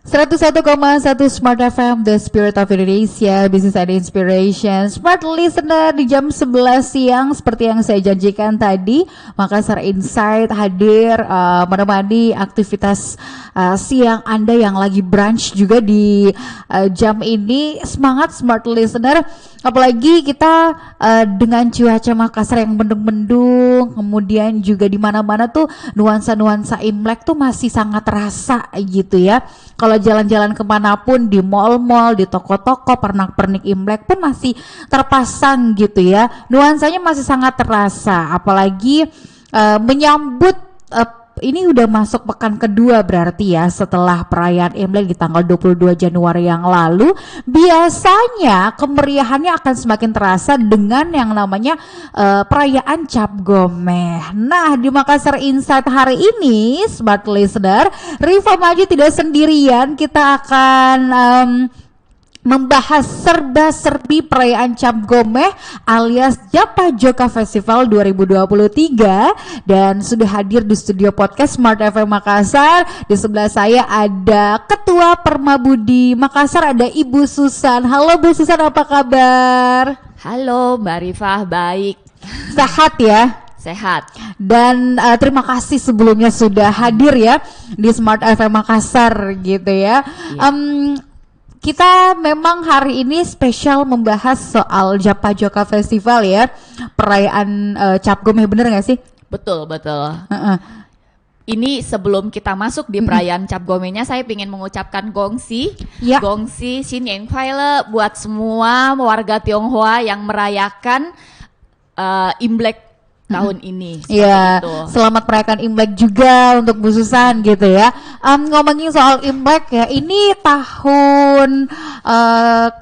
101,1 Smart FM, The Spirit of Indonesia, Business and Inspiration. Smart Listener di jam 11 siang seperti yang saya janjikan tadi, Makassar Insight hadir menemani aktivitas siang Anda yang lagi brunch juga di jam ini. Semangat Smart Listener, apalagi kita dengan cuaca Makassar yang mendung-mendung, kemudian juga di mana-mana tuh nuansa-nuansa Imlek tuh masih sangat terasa gitu ya. Kalau jalan-jalan kemanapun, di mall-mall, di toko-toko, pernak-pernik Imlek pun masih terpasang gitu ya. Nuansanya masih sangat terasa, apalagi menyambut ini udah masuk pekan kedua berarti ya setelah perayaan Imlek di tanggal 22 Januari yang lalu. Biasanya kemeriahannya akan semakin terasa dengan yang namanya perayaan Cap Gomeh. Nah, di Makassar Insight hari ini, Smart Listener, Rifa Maji tidak sendirian. Kita akan membahas serba-serbi perayaan Cap Gomeh alias Japa Joka Festival 2023, dan sudah hadir di studio podcast Smart FM Makassar. Di sebelah saya ada Ketua Permabudi Makassar, ada Ibu Susan. Halo Bu Susan, apa kabar? Halo Mbak Rifah, baik. Sehat ya? Sehat. Dan terima kasih sebelumnya sudah hadir ya di Smart FM Makassar gitu ya. Kita memang hari ini spesial membahas soal Japa Joka Festival ya, perayaan Cap Gomeh, bener gak sih? Betul. Ini sebelum kita masuk di perayaan Cap Gomehnya, saya ingin mengucapkan gongsi, gongsi Xin Yang Faile buat semua warga Tionghoa yang merayakan Imlek tahun ini. Iya, selamat merayakan Imlek juga untuk Bu Susan gitu ya. Ngomongin soal Imlek ya, ini tahun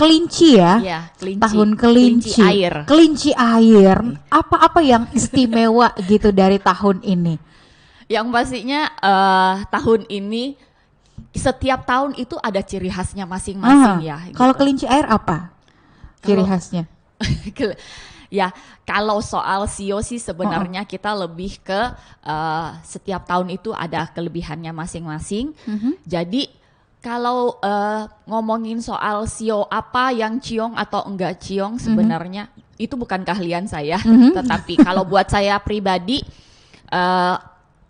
kelinci ya. Iya, kelinci. Tahun kelinci. Kelinci air. Apa-apa yang istimewa gitu dari tahun ini? Yang pastinya tahun ini setiap tahun itu ada ciri khasnya masing-masing ya. Kalau gitu. kelinci air apa ciri khasnya? Ya, kalau soal sio sih sebenarnya kita lebih ke setiap tahun itu ada kelebihannya masing-masing. Jadi kalau ngomongin soal sio apa yang ciong atau enggak ciong, sebenarnya itu bukan keahlian saya. Tetapi kalau buat saya pribadi,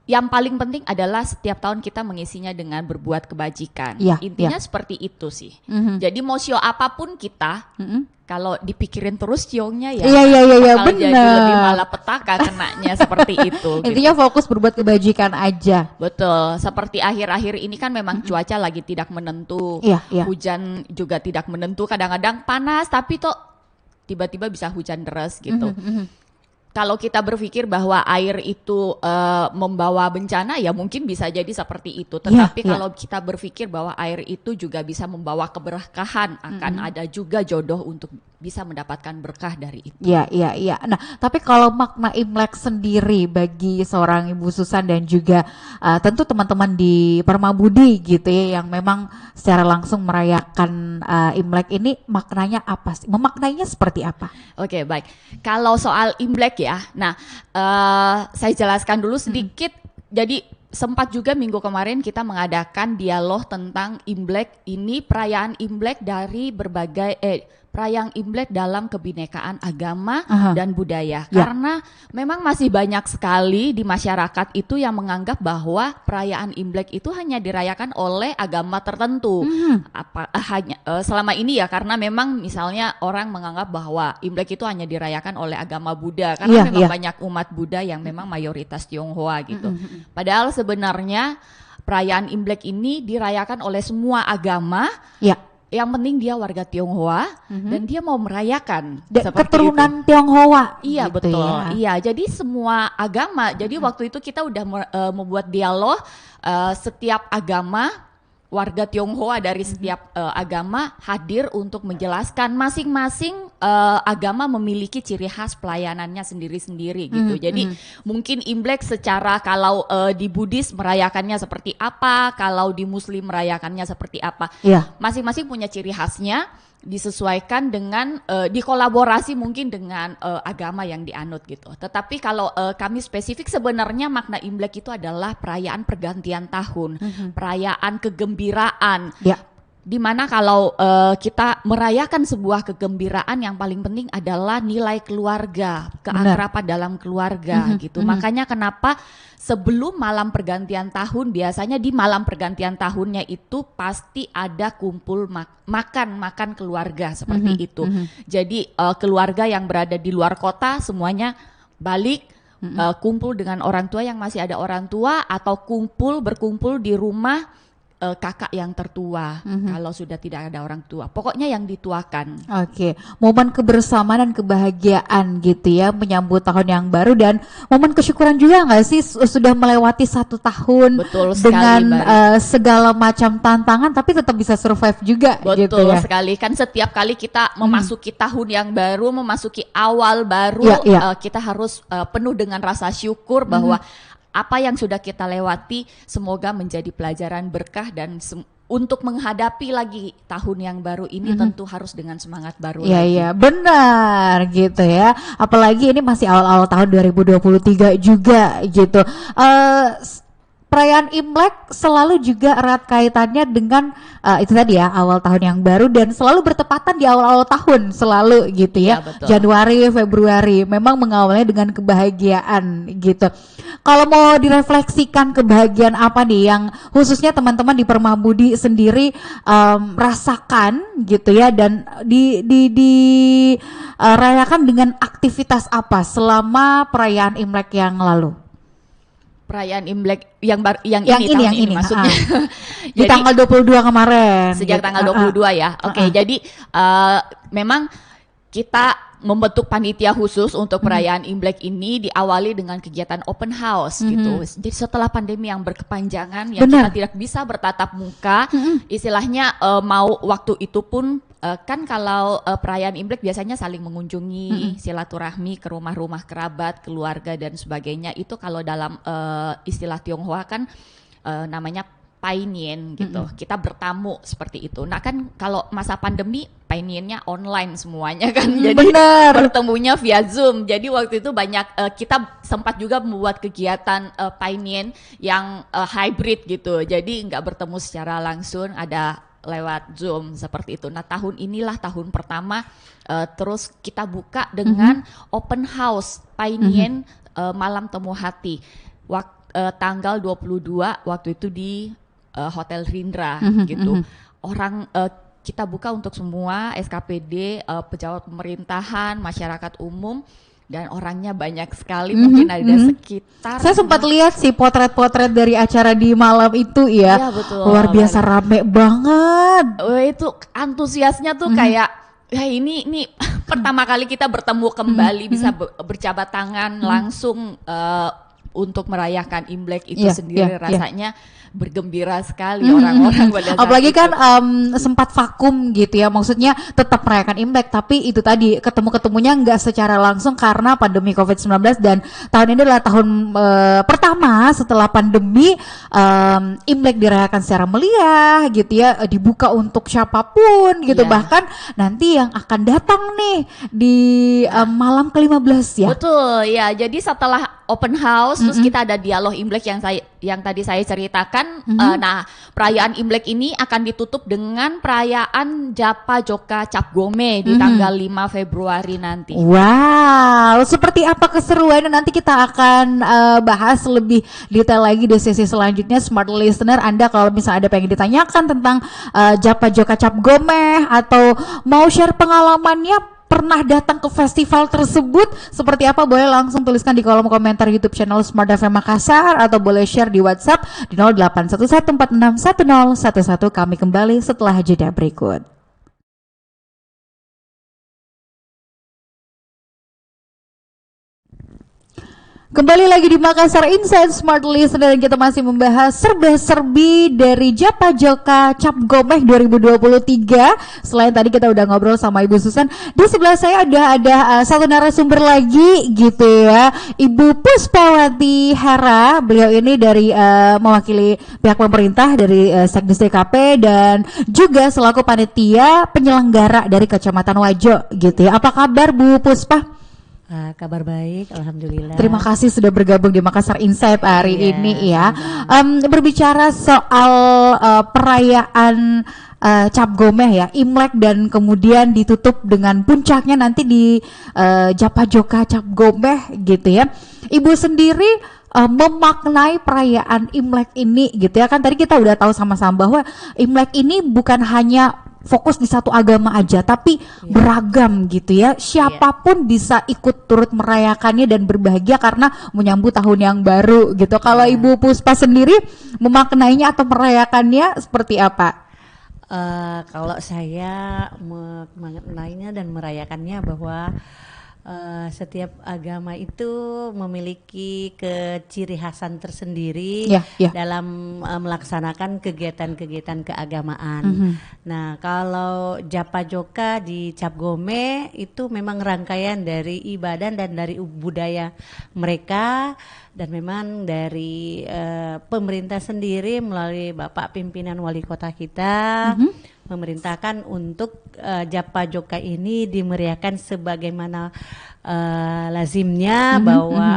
yang paling penting adalah setiap tahun kita mengisinya dengan berbuat kebajikan. Intinya seperti itu sih. Jadi mau sio apapun kita, kalau dipikirin terus ciongnya ya, bakal jadi lebih malapetaka kenanya seperti itu. Intinya fokus berbuat kebajikan aja. Betul. Seperti akhir-akhir ini kan memang cuaca lagi tidak menentu, hujan juga tidak menentu. Kadang-kadang panas, tapi tuh tiba-tiba bisa hujan deras gitu. Kalau kita berpikir bahwa air itu membawa bencana, ya mungkin bisa jadi seperti itu. Tetapi kalau kita berpikir bahwa air itu juga bisa membawa keberkahan, akan ada juga jodoh untuk bisa mendapatkan berkah dari itu. Iya. Nah, tapi kalau makna Imlek sendiri bagi seorang Ibu Susan dan juga tentu teman-teman di Permabudi gitu ya, yang memang secara langsung merayakan Imlek ini, maknanya apa sih? Memaknainya seperti apa? Oke, baik. Kalau soal Imlek ya, nah saya jelaskan dulu sedikit. Jadi sempat juga minggu kemarin kita mengadakan dialog tentang Imlek ini, perayaan Imlek dari berbagai perayaan Imlek dalam kebinekaan agama dan budaya. Karena memang masih banyak sekali di masyarakat itu yang menganggap bahwa perayaan Imlek itu hanya dirayakan oleh agama tertentu. Selama ini ya, karena memang misalnya orang menganggap bahwa Imlek itu hanya dirayakan oleh agama Buddha, karena memang banyak umat Buddha yang memang mayoritas Tionghoa gitu. Padahal sebenarnya perayaan Imlek ini dirayakan oleh semua agama. Yang penting dia warga Tionghoa dan dia mau merayakan keturunan Tionghoa. Iya gitu, betul. Iya, jadi semua agama. Jadi waktu itu kita udah membuat dialog setiap agama, warga Tionghoa dari setiap agama hadir untuk menjelaskan masing-masing agama memiliki ciri khas pelayanannya sendiri-sendiri gitu. Jadi mungkin Imlek secara kalau di Buddhis merayakannya seperti apa, kalau di Muslim merayakannya seperti apa. Masing-masing punya ciri khasnya. disesuaikan dengan dikolaborasi mungkin dengan agama yang dianut gitu. Tetapi kalau kami spesifik sebenarnya makna Imlek itu adalah perayaan pergantian tahun, perayaan kegembiraan. Ya. Dimana kalau kita merayakan sebuah kegembiraan yang paling penting adalah nilai keluarga, keakraban dalam keluarga gitu. Makanya kenapa sebelum malam pergantian tahun biasanya di malam pergantian tahunnya itu pasti ada kumpul makan keluarga seperti itu. Jadi keluarga yang berada di luar kota semuanya balik kumpul dengan orang tua yang masih ada orang tua atau berkumpul di rumah kakak yang tertua kalau sudah tidak ada orang tua. Pokoknya yang dituakan. Oke, momen kebersamaan dan kebahagiaan gitu ya menyambut tahun yang baru dan momen kesyukuran juga nggak sih sudah melewati 1 tahun. Betul sekali, dengan segala macam tantangan tapi tetap bisa survive juga. Betul gitu ya. sekali, kan setiap kali kita memasuki tahun yang baru, memasuki awal baru, kita harus penuh dengan rasa syukur bahwa apa yang sudah kita lewati semoga menjadi pelajaran berkah dan untuk menghadapi lagi tahun yang baru ini tentu harus dengan semangat baru lagi. Iya benar gitu ya. Apalagi ini masih awal-awal tahun 2023 juga gitu. Perayaan Imlek selalu juga erat kaitannya dengan itu tadi ya awal tahun yang baru dan selalu bertepatan di awal-awal tahun selalu gitu ya. Januari, Februari memang mengawalnya dengan kebahagiaan gitu. Kalau mau direfleksikan kebahagiaan apa nih yang khususnya teman-teman di Permabudi sendiri rasakan gitu ya dan rayakan dengan aktivitas apa selama perayaan Imlek yang lalu? Perayaan Imlek yang ini maksudnya. Di tanggal 22 kemarin. Sejak tanggal 22 ya. Oke, jadi memang kita membentuk panitia khusus untuk perayaan Imlek ini diawali dengan kegiatan open house gitu. Jadi setelah pandemi yang berkepanjangan yang kita tidak bisa bertatap muka, istilahnya mau waktu itu pun kan kalau perayaan Imlek biasanya saling mengunjungi, silaturahmi ke rumah-rumah kerabat, keluarga dan sebagainya. Itu kalau dalam istilah Tionghoa kan namanya painien gitu. Kita bertamu seperti itu. Nah kan kalau masa pandemi painiennya online semuanya kan. Jadi bertemunya via Zoom. Jadi waktu itu banyak kita sempat juga membuat kegiatan painien yang hybrid gitu. Jadi nggak bertemu secara langsung, ada lewat Zoom seperti itu. Nah tahun inilah tahun pertama terus kita buka dengan open house painien malam temu hati. Tanggal 22 waktu itu di Hotel Rindra gitu. Orang kita buka untuk semua SKPD, pejabat pemerintahan, masyarakat umum dan orangnya banyak sekali, mungkin ada sekitar. Saya sempat lihat sih potret-potret dari acara di malam itu ya. Iya betul. Luar biasa rame banget. Itu antusiasnya tuh kayak ya ini pertama kali kita bertemu kembali bisa berjabat tangan langsung untuk merayakan Imlek itu sendiri rasanya bergembira sekali orang-orang pada saat apalagi itu. Kan sempat vakum gitu ya, maksudnya tetap merayakan Imlek tapi itu tadi ketemu-ketemunya nggak secara langsung karena pandemi COVID-19 dan tahun ini adalah tahun pertama setelah pandemi Imlek dirayakan secara meriah gitu ya, dibuka untuk siapapun gitu, bahkan nanti yang akan datang nih di malam ke-15 ya. Betul ya, jadi setelah open house terus kita ada dialog Imlek yang tadi saya ceritakan. Nah, perayaan Imlek ini akan ditutup dengan perayaan Japa Joka Cap Gome di tanggal 5 Februari nanti. Wow, seperti apa keseruannya nanti kita akan bahas lebih detail lagi di sesi selanjutnya. Smart Listener, Anda kalau misalnya ada pengen ditanyakan tentang Japa Joka Cap Gome atau mau share pengalamannya pernah datang ke festival tersebut seperti apa, boleh langsung tuliskan di kolom komentar YouTube channel Smart FM Makassar atau boleh share di WhatsApp di 0811461011. Kami kembali setelah jeda berikut. Kembali lagi di Makassar Insight Smart Listener, dan kita masih membahas serba-serbi dari Japa Joka Cap Gomeh 2023. Selain tadi kita udah ngobrol sama Ibu Susan, di sebelah saya ada satu narasumber lagi gitu ya, Ibu Puspawati Hera. Beliau ini dari mewakili pihak pemerintah dari Sekdes DKP dan juga selaku panitia penyelenggara dari Kecamatan Wajo gitu ya. Apa kabar Bu Puspa? Kabar baik, alhamdulillah. Terima kasih sudah bergabung di Makassar Insight hari ini ya. Berbicara soal perayaan Cap Gomeh ya, Imlek, dan kemudian ditutup dengan puncaknya nanti di Japa Joka Cap Gomeh gitu ya. Ibu sendiri memaknai perayaan Imlek ini gitu ya, kan tadi kita udah tahu sama-sama bahwa Imlek ini bukan hanya fokus di satu agama aja, tapi beragam gitu ya. Siapapun bisa ikut turut merayakannya dan berbahagia karena menyambut tahun yang baru gitu. Kalau Ibu Puspa sendiri memaknainya atau merayakannya seperti apa? Kalau saya memaknainya dan merayakannya bahwa setiap agama itu memiliki keciri khasan tersendiri dalam melaksanakan kegiatan-kegiatan keagamaan. Nah, kalau Japa Joka di Cap Gomeh itu memang rangkaian dari ibadah dan dari budaya mereka, dan memang dari pemerintah sendiri melalui Bapak pimpinan wali kota kita memerintahkan untuk Japa Joka ini dimeriahkan sebagaimana lazimnya, bahwa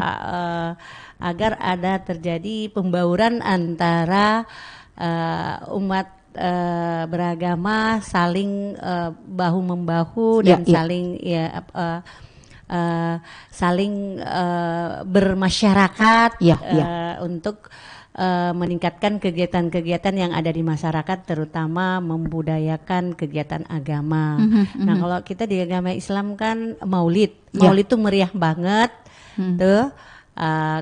agar ada terjadi pembauran antara umat beragama, saling bahu membahu dan saling bermasyarakat untuk meningkatkan kegiatan-kegiatan yang ada di masyarakat, terutama membudayakan kegiatan agama. Nah, kalau kita di agama Islam kan Maulid itu meriah banget tuh.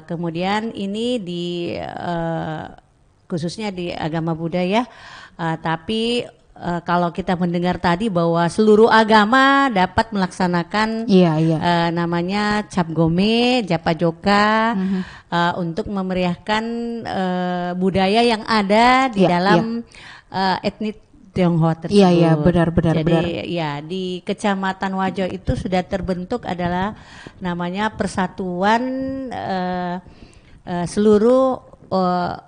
Kemudian ini di khususnya di agama budaya, tapi kalau kita mendengar tadi bahwa seluruh agama dapat melaksanakan namanya Cap Gomeh, Japa Joka, untuk memeriahkan budaya yang ada di dalam etnis Tionghoa tersebut. Iya, benar. Jadi ya di Kecamatan Wajo itu sudah terbentuk adalah namanya Persatuan seluruh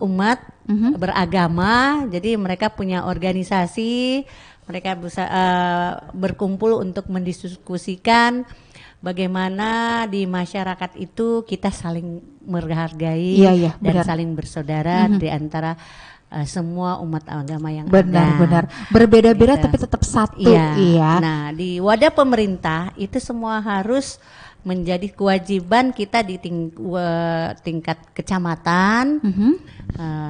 umat beragama. Jadi mereka punya organisasi, mereka bisa berkumpul untuk mendiskusikan bagaimana di masyarakat itu kita saling menghargai dan saling bersaudara di antara semua umat agama yang benar berbeda-beda tapi tetap satu. Nah, di wadah pemerintah itu semua harus menjadi kewajiban kita di tingkat kecamatan,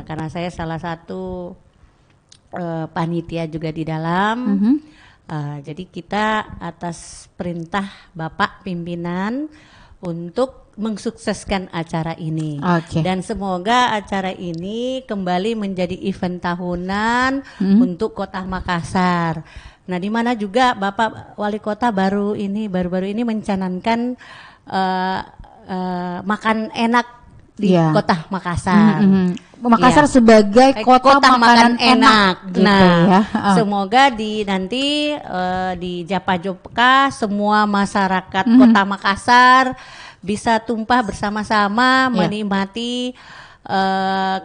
karena saya salah satu panitia juga di dalam. Jadi kita atas perintah Bapak pimpinan untuk mensukseskan acara ini, dan semoga acara ini kembali menjadi event tahunan untuk Kota Makassar. Nah, di mana juga Bapak Wali Kota baru-baru ini mencanangkan makan enak di Kota Makassar. Makassar sebagai kota makanan enak. Gitu nah, semoga nanti di Japa Joka semua masyarakat Kota Makassar bisa tumpah bersama-sama menikmati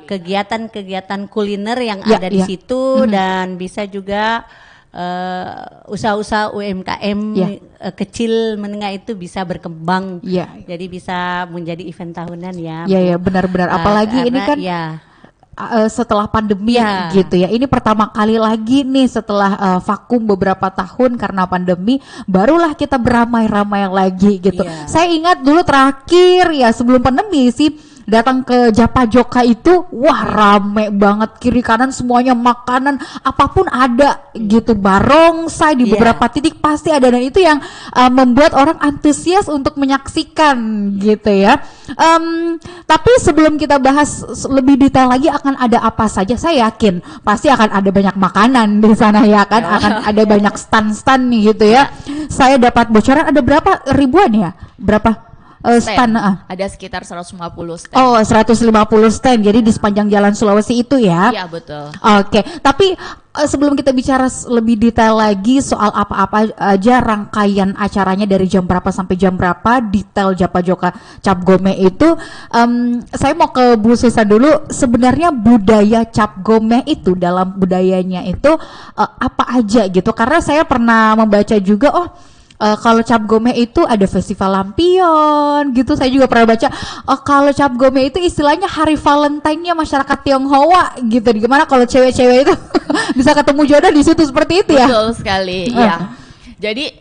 kegiatan-kegiatan kuliner yang ada di situ, dan bisa juga usaha-usaha UMKM kecil menengah itu bisa berkembang, jadi bisa menjadi event tahunan ya. Iya, benar-benar. Apalagi ini kan setelah pandemi gitu ya. Ini pertama kali lagi nih setelah vakum beberapa tahun karena pandemi, barulah kita beramai-ramai lagi gitu. Saya ingat dulu terakhir ya sebelum pandemi sih, datang ke Japa Joka itu, wah rame banget, kiri kanan semuanya makanan apapun ada gitu, barongsai di beberapa titik pasti ada, dan itu yang membuat orang antusias untuk menyaksikan gitu ya. Tapi sebelum kita bahas lebih detail lagi akan ada apa saja, saya yakin pasti akan ada banyak makanan di sana ya kan, akan ada banyak stand-stand nih gitu ya. Saya dapat bocoran ada berapa ribuan ya? Berapa? stand. Ada sekitar 150 stand. Oh, 150 stand. Jadi di sepanjang Jalan Sulawesi itu ya? Iya, betul. Oke, tapi sebelum kita bicara lebih detail lagi soal apa-apa aja rangkaian acaranya dari jam berapa sampai jam berapa, detail Japa Joka Cap Gome itu, saya mau ke Bu Susan dulu. Sebenarnya budaya Cap Gome itu, dalam budayanya itu apa aja gitu? Karena saya pernah membaca juga, kalau Cap Gome itu ada festival lampion gitu. Saya juga pernah baca kalau Cap Gome itu istilahnya hari Valentine-nya masyarakat Tionghoa gitu. Gimana kalau cewek-cewek itu bisa ketemu jodoh di situ seperti itu ya? Betul sekali, ya. Jadi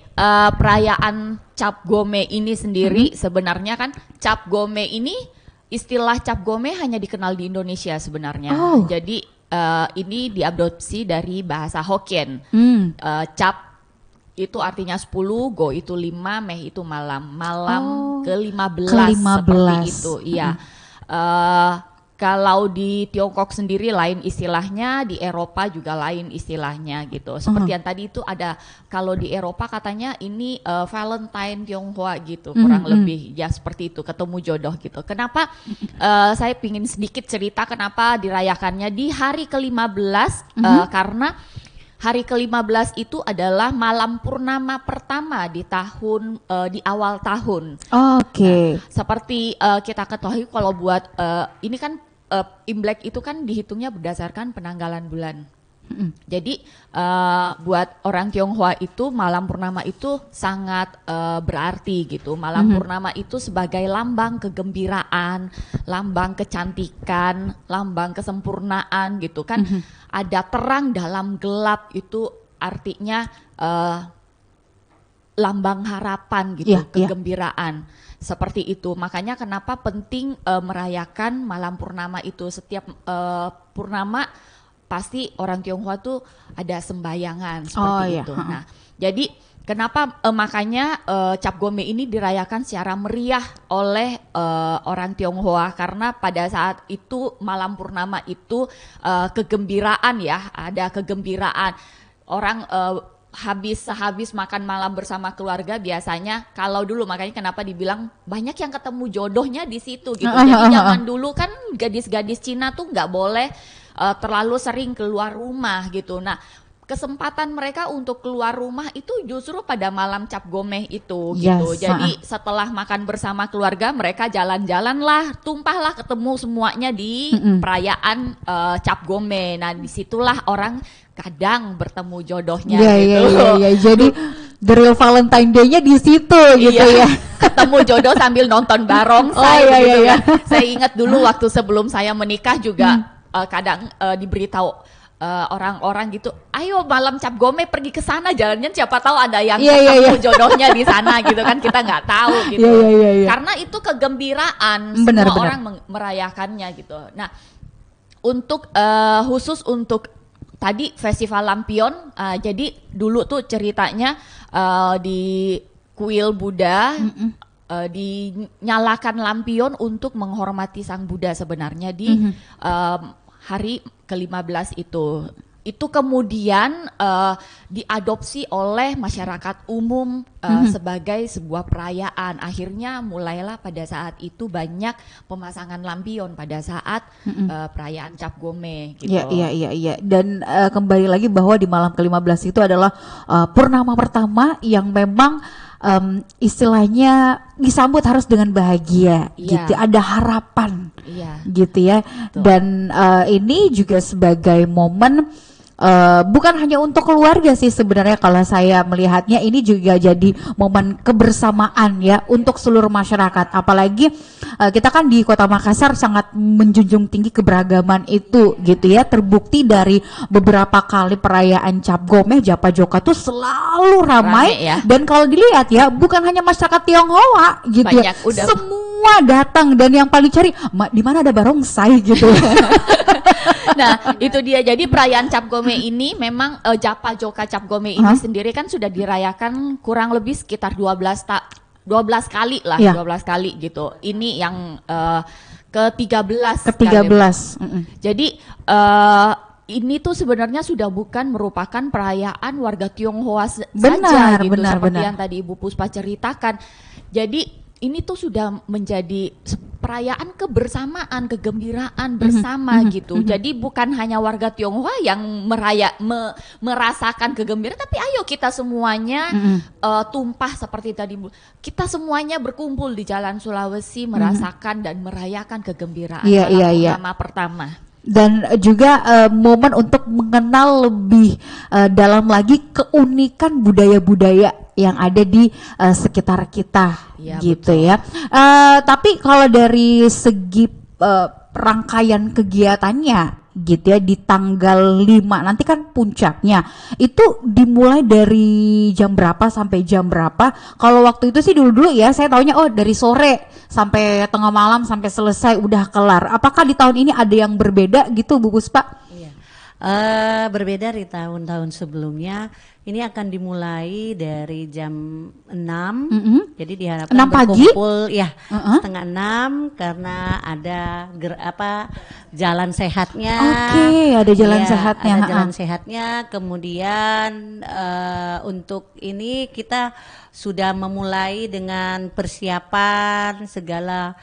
perayaan Cap Gome ini sendiri sebenarnya kan Cap Gome ini, istilah Cap Gome hanya dikenal di Indonesia sebenarnya. Jadi ini diadopsi dari bahasa Hokkien. Cap itu artinya 10, go itu 5, meh itu malam ke-15 seperti itu. Iya. Kalau di Tiongkok sendiri lain istilahnya, di Eropa juga lain istilahnya gitu. Seperti yang tadi itu ada, kalau di Eropa katanya ini Valentine Tionghoa gitu, kurang lebih ya seperti itu, ketemu jodoh gitu. Kenapa saya pingin sedikit cerita kenapa dirayakannya di hari ke-15, karena hari ke-15 itu adalah malam purnama pertama di tahun, di awal tahun. Oke. Nah, seperti kita ketahui kalau buat ini kan Imlek itu kan dihitungnya berdasarkan penanggalan bulan. Jadi buat orang Tionghoa itu malam purnama itu sangat berarti gitu. Malam purnama itu sebagai lambang kegembiraan, lambang kecantikan, lambang kesempurnaan gitu kan. Ada terang dalam gelap, itu artinya lambang harapan gitu, kegembiraan. Seperti itu. Makanya kenapa penting merayakan malam purnama itu. Setiap purnama pasti orang Tionghoa tuh ada sembayangan seperti itu. Nah, jadi kenapa makanya Cap Gome ini dirayakan secara meriah oleh orang Tionghoa, karena pada saat itu malam purnama itu kegembiraan ya, ada kegembiraan. Orang sehabis makan malam bersama keluarga biasanya, kalau dulu makanya kenapa dibilang banyak yang ketemu jodohnya di situ gitu. Jadi zaman dulu kan gadis-gadis Cina tuh nggak boleh terlalu sering keluar rumah gitu. Nah, kesempatan mereka untuk keluar rumah itu justru pada malam Cap Gome itu gitu. Jadi setelah makan bersama keluarga, mereka jalan-jalan lah, tumpahlah ketemu semuanya di perayaan Cap Gome. Nah, disitulah orang kadang bertemu jodohnya gitu. Iya. Jadi the real Valentine Day-nya di situ gitu ya. Ketemu jodoh sambil nonton barongsai gitu kan. Saya ingat dulu waktu sebelum saya menikah juga kadang diberitahu orang-orang gitu, ayo malam Cap Gome pergi ke sana, jalannya siapa tahu ada yang ketemu jodohnya di sana gitu kan, kita nggak tahu gitu. Karena itu kegembiraan, semua orang merayakannya gitu. Nah, untuk khusus untuk tadi festival lampion, jadi dulu tuh ceritanya di kuil Buddha dinyalakan lampion untuk menghormati sang Buddha sebenarnya di hari ke-15 itu. Itu kemudian diadopsi oleh masyarakat umum sebagai sebuah perayaan. Akhirnya mulailah pada saat itu banyak pemasangan lampion pada saat perayaan Cap Gome gitu. Iya. Dan kembali lagi bahwa di malam ke-15 itu adalah purnama pertama yang memang istilahnya disambut harus dengan bahagia gitu, ada harapan gitu ya. Betul. Dan ini juga sebagai momen bukan hanya untuk keluarga sih sebenarnya, kalau saya melihatnya ini juga jadi momen kebersamaan ya untuk seluruh masyarakat. Apalagi kita kan di Kota Makassar sangat menjunjung tinggi keberagaman itu gitu ya. Terbukti dari beberapa kali perayaan Cap Gome, Japa Joka tuh selalu ramai ya. Dan kalau dilihat ya, bukan hanya masyarakat Tionghoa gitu ya, semua datang, dan yang paling cari di mana ada barongsai gitu. Nah, itu dia. Jadi perayaan Cap Gome ini memang Japa Joka Cap Gome ini sendiri kan sudah dirayakan kurang lebih sekitar 12 kali lah, 12 kali gitu. Ini yang ke-13. Jadi ini tuh sebenarnya sudah bukan merupakan perayaan warga Tionghoa saja gitu, seperti yang tadi Ibu Puspa ceritakan. Jadi ini tuh sudah menjadi perayaan kebersamaan, kegembiraan bersama gitu. Jadi bukan hanya warga Tionghoa yang merasakan kegembiraan, tapi ayo kita semuanya tumpah seperti tadi. Kita semuanya berkumpul di Jalan Sulawesi merasakan dan merayakan kegembiraan pertama. Dan juga momen untuk mengenal lebih dalam lagi keunikan budaya-budaya yang ada di sekitar kita, gitu betul. Ya. Tapi kalau dari segi rangkaian kegiatannya, gitu ya, di tanggal 5 nanti kan puncaknya itu dimulai dari jam berapa sampai jam berapa? Kalau waktu itu sih dulu ya saya taunya dari sore sampai tengah malam sampai selesai udah kelar. Apakah di tahun ini ada yang berbeda gitu Bu Puspa? Iya. Berbeda dari tahun-tahun sebelumnya. Ini akan dimulai dari jam 6, jadi diharapkan 6 pagi? berkumpul ya setengah 6 karena ada jalan sehatnya. Oke, ada jalan sehatnya. Ada jalan sehatnya. Kemudian untuk ini kita sudah memulai dengan persiapan segala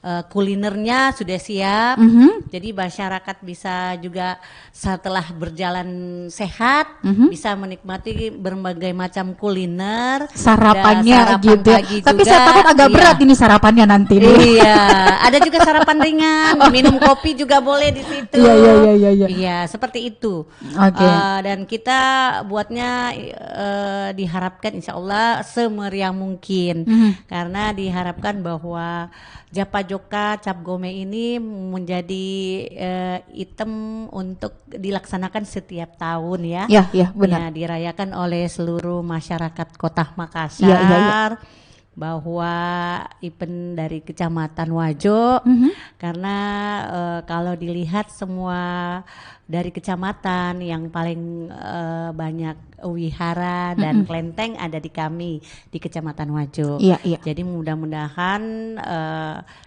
kulinernya sudah siap, jadi masyarakat bisa juga setelah berjalan sehat bisa menikmati berbagai macam kuliner, sarapannya gitu. Tapi juga, saya takut agak berat ini sarapannya nanti. Iya, ada juga sarapan ringan, minum kopi juga boleh di situ. Iya, seperti itu. Dan kita buatnya diharapkan insya Allah semeriah mungkin, karena diharapkan bahwa Japa Joka Cap Gome ini menjadi item untuk dilaksanakan setiap tahun ya. Iya, benar. Ya, dirayakan oleh seluruh masyarakat Kota Makassar. Bahwa event dari Kecamatan Wajo, karena kalau dilihat semua dari kecamatan yang paling banyak wihara dan kelenteng ada di kami di Kecamatan Wajo. Jadi mudah-mudahan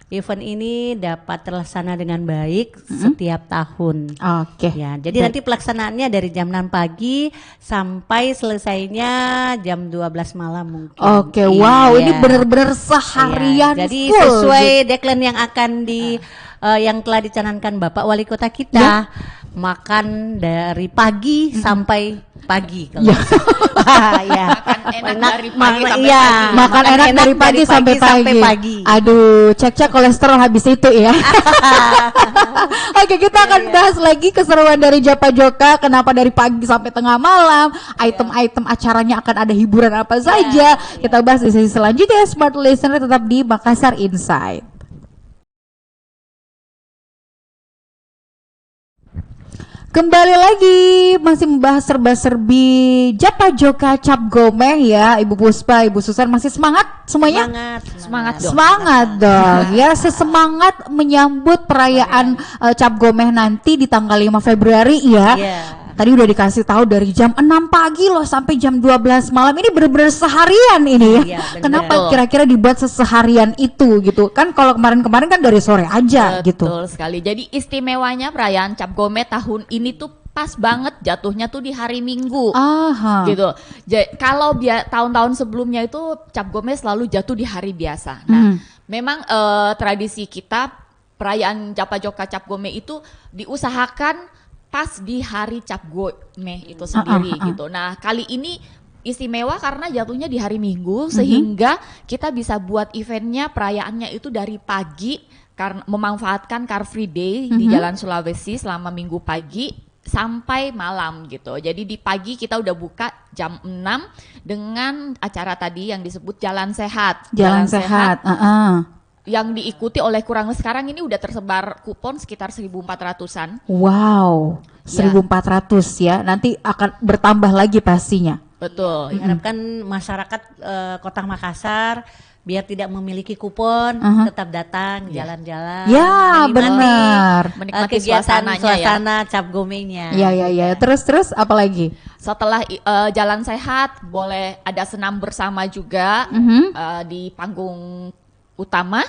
event ini dapat terlaksana dengan baik setiap tahun. Ya, jadi nanti pelaksanaannya dari jam 6 pagi sampai selesainya jam 12 malam mungkin. Wow, ini benar-benar seharian. Jadi sesuai deadline yang akan yang telah dicanangkan Bapak Wali Kota kita. Makan dari pagi sampai pagi kalau makan enak dari pagi sampai pagi. Aduh, cek kolesterol habis itu ya. Oke, kita akan bahas lagi keseruan dari Japa Joka, kenapa dari pagi sampai tengah malam, item-item acaranya akan ada hiburan apa saja. Kita bahas di sesi selanjutnya. Smart Listener tetap di Makassar Insight. Kembali lagi masih membahas serba-serbi Japa Joka Cap Gome ya, Ibu Puspa, Ibu Susan, masih semangat semuanya? Semangat dong. Ya, sesemangat menyambut perayaan Cap Gome nanti di tanggal 5 Februari ya. Tadi udah dikasih tahu dari jam 6 pagi loh sampai jam 12 malam. Ini benar-benar seharian ini ya. Kenapa kira-kira dibuat seharian itu gitu? Kan kalau kemarin-kemarin kan dari sore aja gitu. Betul sekali. Jadi istimewanya perayaan Cap Gome tahun ini tuh pas banget jatuhnya tuh di hari Minggu. Gitu. Kalau tahun-tahun sebelumnya itu Cap Gome selalu jatuh di hari biasa. Nah, memang tradisi kita perayaan Japa Joka Cap Gome itu diusahakan pas di hari Cap Gome itu sendiri gitu. Nah, kali ini istimewa karena jatuhnya di hari Minggu sehingga kita bisa buat eventnya, perayaannya itu dari pagi karena memanfaatkan Car Free Day di Jalan Sulawesi selama Minggu pagi sampai malam gitu. Jadi di pagi kita udah buka jam 6 dengan acara tadi yang disebut Jalan Sehat. Jalan Sehat. Yang diikuti oleh sekarang ini udah tersebar kupon sekitar 1.400-an. Wow, 1.400 ya. Nanti akan bertambah lagi pastinya. Betul. Diharapkan masyarakat Kota Makassar biar tidak memiliki kupon tetap datang jalan-jalan. Ya, benar. Menikmati suasana Cap Gome-nya. Ya. Terus apa lagi? Setelah Jalan Sehat boleh ada senam bersama juga di panggung utama.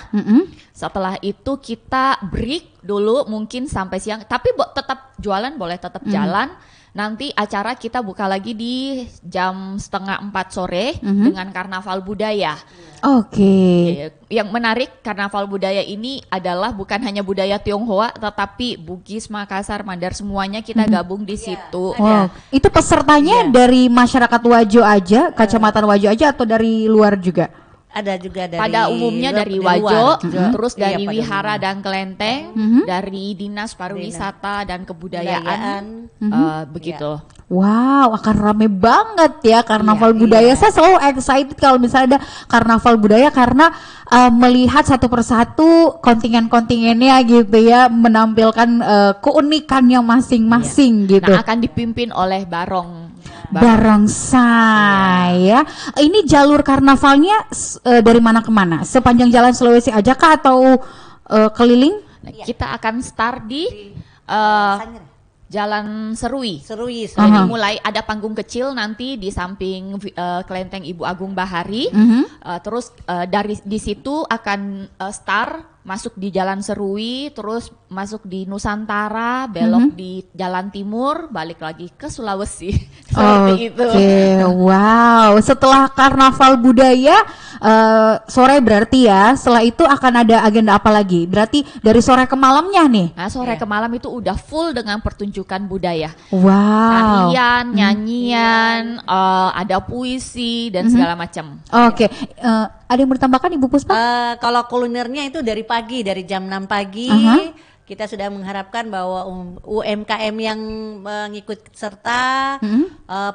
Setelah itu kita break dulu mungkin sampai siang, tapi tetap jualan boleh tetap jalan. nanti acara kita buka lagi di jam 3:30 sore dengan karnaval budaya. Oke. Yang menarik karnaval budaya ini adalah bukan hanya budaya Tionghoa, tetapi Bugis, Makassar, Mandar, semuanya kita gabung di situ. Wow. Itu pesertanya dari masyarakat Wajo aja, Kecamatan Wajo aja, atau dari luar juga? Ada juga dari Pada umumnya dari luar Wajo, juga. terus dari Iya, pada Wihara umumnya. dan Kelenteng, dari Dinas Pariwisata dan Kebudayaan, begitu. Wow, akan rame banget ya karnaval Iya, budaya. iya. Saya selalu excited kalau misalnya ada karnaval budaya karena melihat satu persatu kontingen-kontingennya gitu ya, menampilkan keunikannya masing-masing gitu. Nah, akan dipimpin oleh Barong. Barongsai ya. Ini jalur karnavalnya dari mana ke mana? Sepanjang Jalan Sulawesi aja kah atau keliling? Nah, kita akan start di Sanyar. Jalan Serui. Serui. Jadi mulai ada panggung kecil nanti di samping Kelenteng Ibu Agung Bahari. Terus dari di situ akan start masuk di Jalan Serui, terus masuk di Nusantara, belok di Jalan Timur, balik lagi ke Sulawesi. Seperti itu. Wow. Setelah karnaval budaya sore berarti ya. Setelah itu akan ada agenda apa lagi? Berarti dari sore ke malamnya nih. Nah, sore ke malam itu udah full dengan pertunjukan budaya. Wow. Tarian, nyanyian, ada puisi dan segala macam. Oke. Ada yang mau ditambahkan Ibu Puspa? Kalau kulinernya itu dari pagi, dari jam 6 pagi kita sudah mengharapkan bahwa UMKM yang mengikut serta,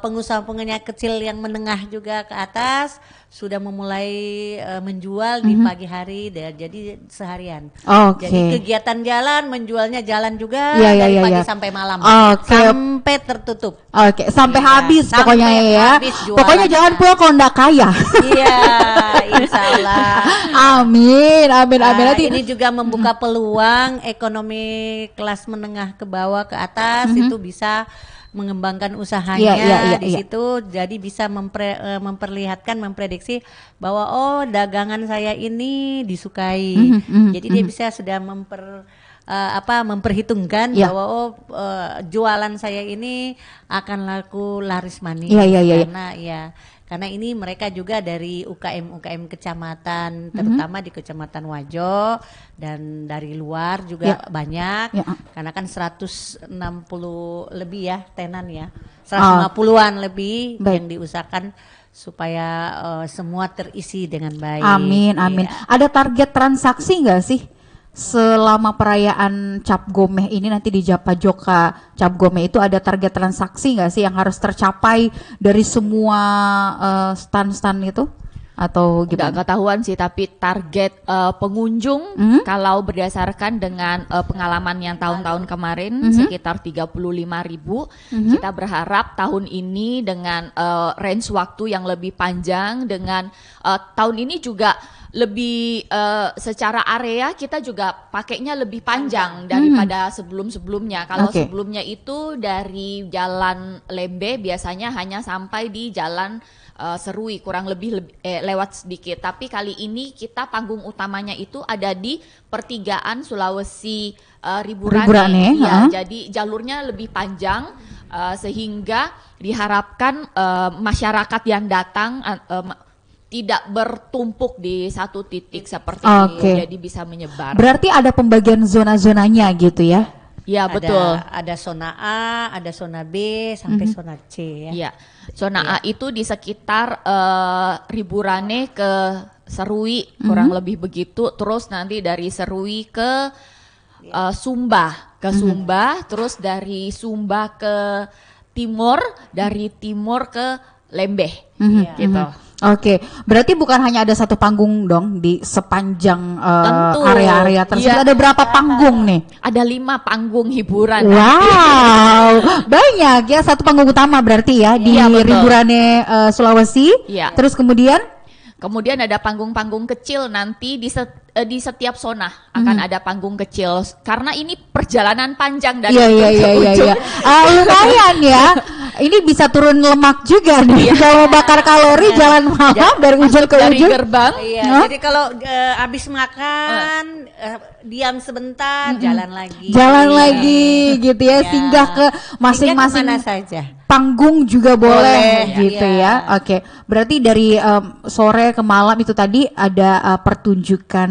pengusaha-pengusaha kecil yang menengah juga ke atas sudah memulai menjual di pagi hari, jadi seharian. Oke. Jadi kegiatan jalan, menjualnya jalan juga Iya, dari iya, pagi iya. sampai malam, Oke. sampai tertutup. Oke, sampai Iya, habis sampai pokoknya ya. habis Pokoknya jualannya. jangan pulang kalau nggak kaya. Iya, insya Allah. Amin, amin, amin. Nanti Ini juga membuka peluang ekonomi kelas menengah ke bawah ke atas itu bisa mengembangkan usahanya di situ, jadi bisa memperlihatkan, memprediksi bahwa oh dagangan saya ini disukai. Jadi dia bisa sudah memperhitungkan bahwa oh jualan saya ini akan laku laris manis. Karena ini mereka juga dari UKM kecamatan, terutama di Kecamatan Wajo, dan dari luar juga banyak. Karena kan 160 lebih ya tenan ya, 150-an lebih yang diusahakan supaya semua terisi dengan baik. amin, amin. Ada target transaksi nggak sih selama perayaan Cap Gomeh ini nanti di Japajoka Cap Gomeh itu ada target transaksi nggak sih yang harus tercapai dari semua stand-stand itu atau Nggak gimana? ketahuan sih, tapi target pengunjung kalau berdasarkan dengan pengalaman yang tahun-tahun kemarin sekitar 35.000. Kita berharap tahun ini dengan range waktu yang lebih panjang, dengan tahun ini juga lebih secara area kita juga pakainya lebih panjang daripada sebelum-sebelumnya. Kalau sebelumnya itu dari Jalan Lembe biasanya hanya sampai di Jalan Serui, kurang lebih lewat sedikit. Tapi kali ini kita panggung utamanya itu ada di pertigaan Sulawesi Riburane. Ya, jadi jalurnya lebih panjang sehingga diharapkan masyarakat yang datang tidak bertumpuk di satu titik seperti ini, jadi bisa menyebar. Berarti ada pembagian zona-zonanya gitu ya? Ya, betul. Ada zona A, ada zona B, sampai zona C ya. Iya, zona A itu di sekitar Riburane ke Serui, kurang lebih begitu. Terus nanti dari Serui ke Sumba, terus dari Sumba ke timur, dari timur ke Lembeh, gitu. Oke, berarti bukan hanya ada satu panggung dong di sepanjang area-area tersebut. Ada berapa panggung nih? Ada 5 panggung hiburan. Wow, banyak ya. Satu panggung utama berarti ya di Riburane Sulawesi. Iya. Terus Kemudian ada panggung-panggung kecil nanti di setiap zona akan ada panggung kecil karena ini perjalanan panjang dari ujung ke ujung. Lumayan ya. Ini bisa turun lemak juga nih. Kalau bakar kalori jalan malam dari ujung ke dari ujung. gerbang. Iya, jadi kalau habis makan diam sebentar, jalan lagi. Jalan lagi gitu ya, Iya. singgah ke masing-masing Singgah kemana saja. panggung juga boleh, Boleh, gitu iya. ya. Oke, berarti dari sore ke malam itu tadi ada pertunjukan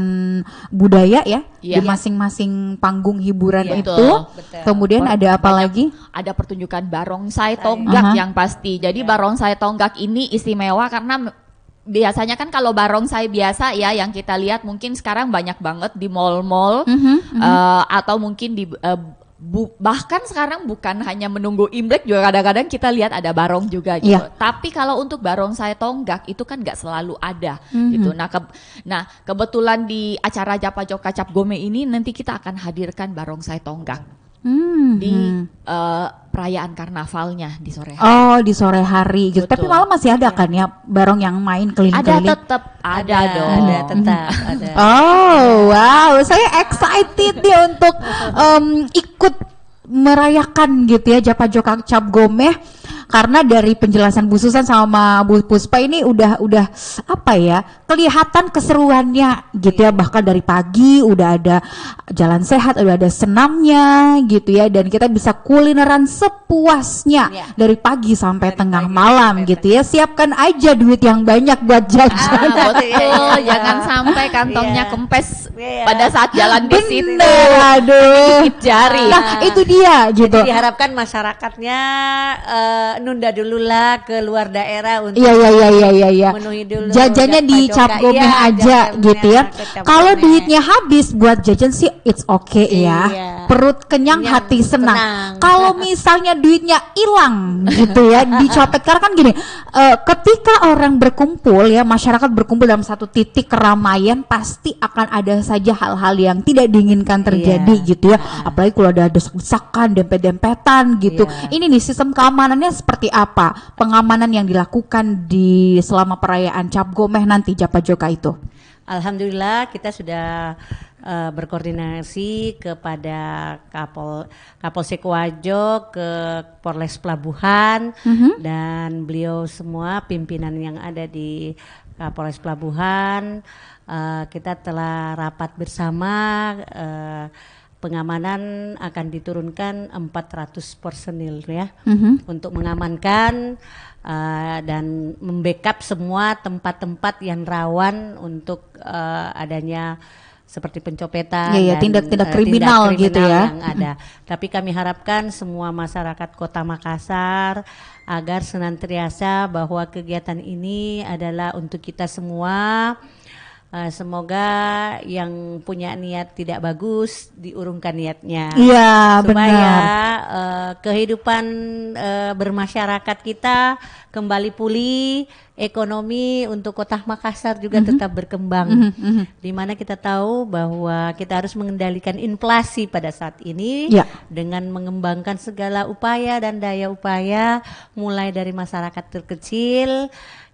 budaya ya di Iya. masing-masing panggung hiburan Iya, itu. betul. Kemudian ada apa lagi? Ada pertunjukan barongsai tonggak yang pasti. Jadi barongsai tonggak ini istimewa karena biasanya kan kalau barongsai biasa ya yang kita lihat mungkin sekarang banyak banget di mall-mall atau mungkin di bahkan sekarang bukan hanya menunggu Imlek juga kadang-kadang kita lihat ada barong juga gitu. Iya. Tapi kalau untuk barongsai tonggak itu kan nggak selalu ada gitu. Nah, kebetulan di acara Japa Joka Cap Gome ini nanti kita akan hadirkan barongsai tonggak di perayaan karnavalnya di sore hari. Oh, di sore hari gitu. Betul. Tapi malam masih ada kan ya barong yang main Ada keliling-keliling? tetap ada dong. Ada tetap ada. Oh, wow, saya excited nih untuk ikut merayakan gitu ya Japa Joka Cap Gome, karena dari penjelasan Bu Susan sama Bu Puspa ini udah apa ya, kelihatan keseruannya gitu ya, bahkan dari pagi udah ada jalan sehat, udah ada senamnya gitu ya, dan kita bisa kulineran sepuasnya Ya. dari pagi sampai Dari tengah pagi malam sampai gitu ya. Siapkan aja duit yang banyak buat jajan. Betul, jangan sampai kantongnya Iya. kempes Iya. pada saat jalan di situ. Bener, aduh. Gigit jari. Nah, itu dia gitu. Jadi diharapkan masyarakatnya nunda dulu lah ke luar daerah untuk Iya. memenuhi dulu Jajannya Japa di Joka. Cap Gome Iya, aja jajannya gitu ya. ke Cap Kalau Gome. duitnya habis buat jajan sih it's okay ya. Iya. Perut kenyang, Kenyang, hati senang. tenang. Kalau misalnya duitnya hilang gitu ya, dicopet, karena kan gini, ketika orang berkumpul ya, masyarakat berkumpul dalam satu titik keramaian, pasti akan ada saja hal-hal yang tidak diinginkan terjadi Iya. gitu ya. Apalagi kalau ada desak-desakan, dempet-dempetan gitu. Iya. Ini nih sistem keamanannya seperti apa? Pengamanan yang dilakukan di selama perayaan Cap Gome nanti Japa Joka itu. Alhamdulillah kita sudah berkoordinasi kepada Kapolsek Wajo, ke Polres Pelabuhan, dan beliau semua pimpinan yang ada di Polres Pelabuhan. Kita telah rapat bersama, pengamanan akan diturunkan 400 personil ya untuk mengamankan dan membackup semua tempat-tempat yang rawan untuk adanya seperti pencopetan Iya, dan tindak-tindak kriminal gitu ya. yang ada. Tapi kami harapkan semua masyarakat Kota Makassar agar senantiasa bahwa kegiatan ini adalah untuk kita semua. Semoga yang punya niat tidak bagus diurungkan niatnya. Iya, Supaya benar. kehidupan bermasyarakat kita kembali pulih, ekonomi untuk Kota Makassar juga tetap berkembang. Di mana kita tahu bahwa kita harus mengendalikan inflasi pada saat ini Ya. dengan mengembangkan segala upaya dan daya upaya mulai dari masyarakat terkecil.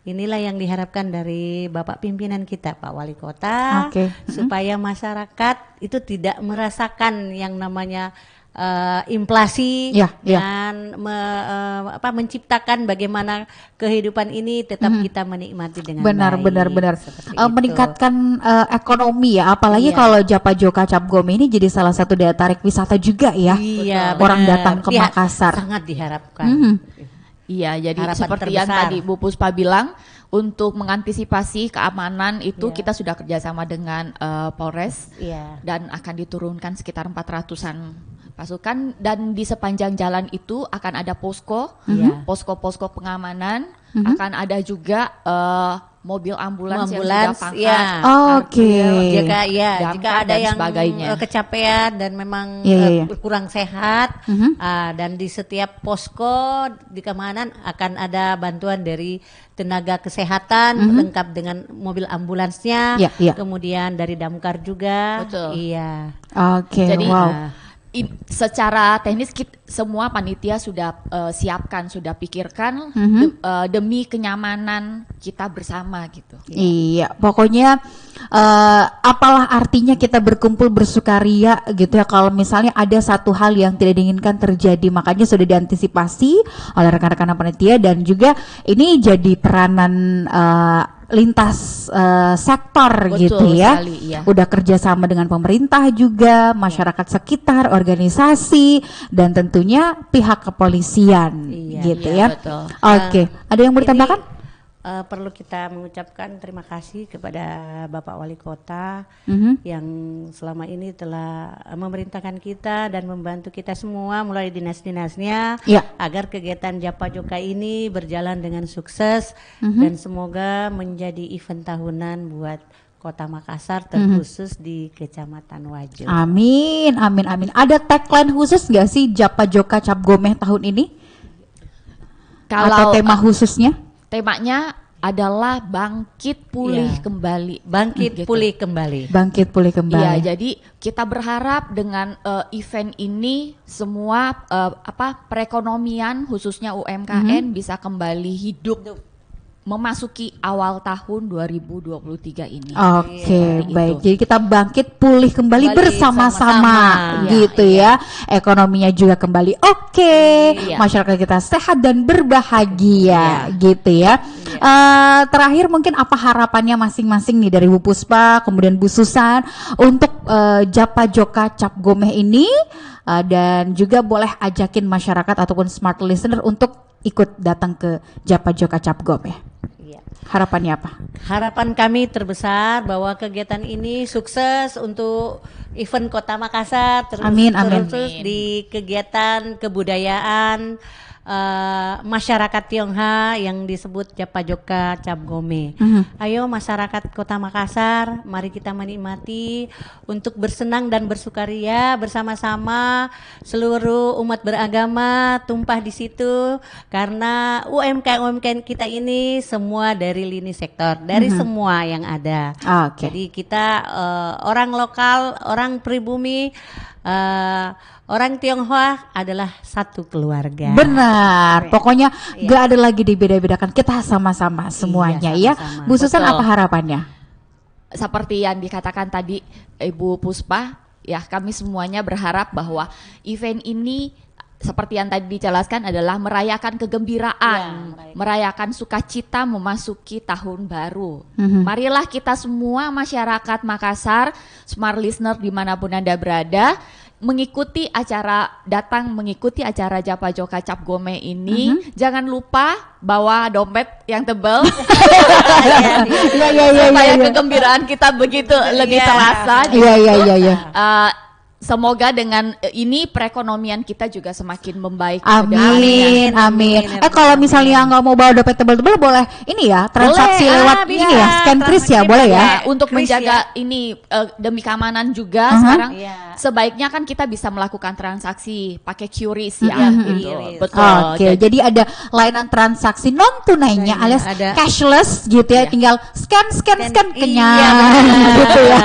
Inilah yang diharapkan dari Bapak pimpinan kita, Pak Wali Kota, Oke. supaya masyarakat itu tidak merasakan yang namanya inflasi, Ya, ya. dan menciptakan bagaimana kehidupan ini tetap kita menikmati dengan Benar. baik. Seperti itu. Meningkatkan ekonomi ya, apalagi Iya. kalau Japa Joka Cap Gome ini jadi salah satu daya tarik wisata juga ya. Iya, Orang benar. datang ke Makassar. Sangat diharapkan. Iya, jadi Harapan seperti yang terbesar. tadi Bu Puspa bilang, untuk mengantisipasi keamanan itu Iya. kita sudah kerjasama dengan Polres Iya. dan akan diturunkan sekitar 400-an pasukan, dan di sepanjang jalan itu akan ada posko, Iya. posko-posko pengamanan, akan ada juga mobil ambulans yang sudah Ambulans, pangkat, iya. Oke. Jika damkar jika ada dan yang sebagainya. kecapean dan memang Iya. kurang sehat, dan di setiap posko di keamanan akan ada bantuan dari tenaga kesehatan lengkap dengan mobil ambulansnya, Iya, iya. kemudian dari damkar juga. Betul. Iya. Oke, Jadi, wow. secara teknis semua panitia sudah siapkan, sudah pikirkan demi kenyamanan kita bersama gitu. Iya, pokoknya apalah artinya kita berkumpul bersukaria gitu ya kalau misalnya ada satu hal yang tidak diinginkan terjadi, makanya sudah diantisipasi oleh rekan-rekan panitia dan juga ini jadi peranan lintas sektor. Betul gitu ya. sekali, iya. Udah kerjasama dengan pemerintah juga, masyarakat sekitar, organisasi, dan tentunya pihak kepolisian. Iya, gitu iya, ya. betul. Oke, ada yang mau ditambahkan? Perlu kita mengucapkan terima kasih kepada Bapak Wali Kota yang selama ini telah memerintahkan kita dan membantu kita semua mulai dinas-dinasnya Ya. agar kegiatan Japa Joka ini berjalan dengan sukses dan semoga menjadi event tahunan buat Kota Makassar terkhusus di Kecamatan Wajo. Amin, amin, amin. Ada tagline khusus nggak sih Japa Joka Cap Gomeh tahun ini? Atau tema khususnya? Temanya adalah bangkit pulih Iya. kembali. Bangkit Gitu. pulih kembali. Bangkit pulih kembali. Iya, jadi kita berharap dengan event ini semua perekonomian khususnya UMKM bisa kembali hidup memasuki awal tahun 2023 ini. Oke, Seperti baik. itu. Jadi kita bangkit pulih kembali Kembali bersama-sama, sama-sama. gitu ya. Ekonominya juga kembali oke, Iya. masyarakat kita sehat dan berbahagia, gitu ya. Terakhir mungkin apa harapannya masing-masing nih dari Bu Puspa, kemudian Bu Susan untuk Japa Joka Cap Gomeh ini, dan juga boleh ajakin masyarakat ataupun smart listener untuk ikut datang ke Japa Joka Cap Gomeh. Iya. Harapannya apa? Harapan kami terbesar bahwa kegiatan ini sukses untuk event Kota Makassar Amin, amin. terus di kegiatan kebudayaan masyarakat Tionghoa yang disebut Japa Joka Cap Gomeh. Ayo masyarakat Kota Makassar, mari kita menikmati untuk bersenang dan bersukaria bersama-sama, seluruh umat beragama tumpah di situ karena UMKM kita ini semua dari lini sektor, dari semua yang ada. Oke. Jadi kita orang lokal, orang pribumi, orang Tionghoa adalah satu keluarga. Benar, pokoknya gak ada lagi dibeda-bedakan, kita sama-sama semuanya ya. sama-sama. Bu Susan, Betul. apa harapannya? Seperti yang dikatakan tadi Ibu Puspa, ya kami semuanya berharap bahwa event ini seperti yang tadi dijelaskan adalah merayakan kegembiraan, merayakan sukacita memasuki tahun baru. Marilah kita semua masyarakat Makassar, smart listener dimanapun Anda berada, mengikuti acara Japa Joka Cap Gomeh ini. Jangan lupa bawa dompet yang tebal Iya. supaya kegembiraan kita begitu lebih terasa. Iya. Semoga dengan ini perekonomian kita juga semakin membaik. Amin, amin. Kalau misalnya nggak mau bawa dompet tebal-tebal, boleh ini ya, transaksi Boleh, lewat bisa. ini ya, scan kris ya, boleh ya. Ya, untuk Kris menjaga ini demi keamanan juga sekarang Iya. sebaiknya kan kita bisa melakukan transaksi pakai QRIS ya gitu. QRIS. Betul. Oke, jadi ada layanan transaksi non tunainya Iya, alias ada. cashless gitu ya, Iya. tinggal scan kenyang Iya, benar. gitu ya.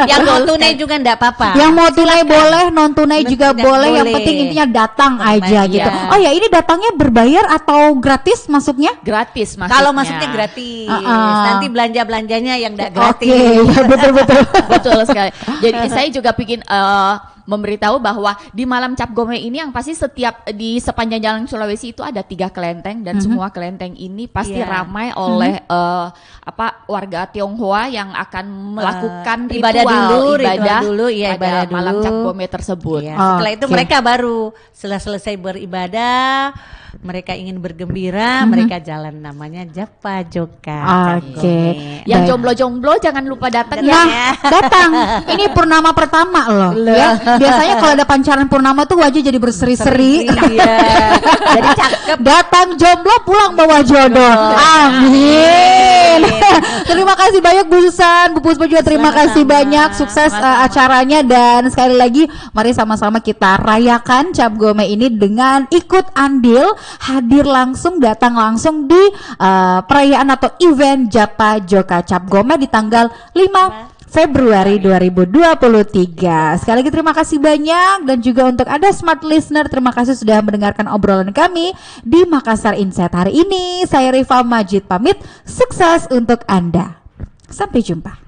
Yang mau tunai juga enggak apa-apa. Yang mau tunai boleh, non tunai juga Tidak boleh. Yang boleh. penting intinya datang aja Iya. gitu. Oh ya, ini datangnya berbayar atau gratis masuknya? Gratis maksudnya. Kalau masuknya gratis. Nanti belanja-belanjanya yang enggak Oke, gratis. ya betul. Betul sekali. Jadi saya juga bikin memberitahu bahwa di malam Cap Gomeh ini yang pasti di sepanjang jalan Sulawesi itu ada 3 kelenteng dan semua kelenteng ini pasti Iya. ramai oleh warga Tionghoa yang akan melakukan ibadah dulu, pada ibadah dulu. malam Cap Gomeh tersebut. Iya, setelah itu Oke. mereka baru setelah selesai beribadah, mereka ingin bergembira, mereka jalan namanya Japa Joka. Cap Oke. Gomeh. Yang Baik. jomblo-jomblo jangan lupa datang Nah, ya. datang. Ini purnama pertama loh. Ya. Biasanya kalau ada pancaran purnama tuh wajah jadi berseri-seri. Iya. Jadi cakep. Datang jomblo, pulang bawa jodoh. Amin. Terima kasih banyak Bu Susan, Bu Puspa juga terima Sama-sama. kasih banyak. Sukses acaranya, dan sekali lagi mari sama-sama kita rayakan Cap Gomeh ini dengan ikut andil, hadir langsung, datang langsung di perayaan atau event Japa Joka Cap Gomeh di tanggal 5 Februari 2023. Sekali lagi terima kasih banyak, dan juga untuk Anda smart listener, terima kasih sudah mendengarkan obrolan kami di Makassar Insight hari ini. Saya Rifa Majid pamit, sukses untuk Anda. Sampai jumpa.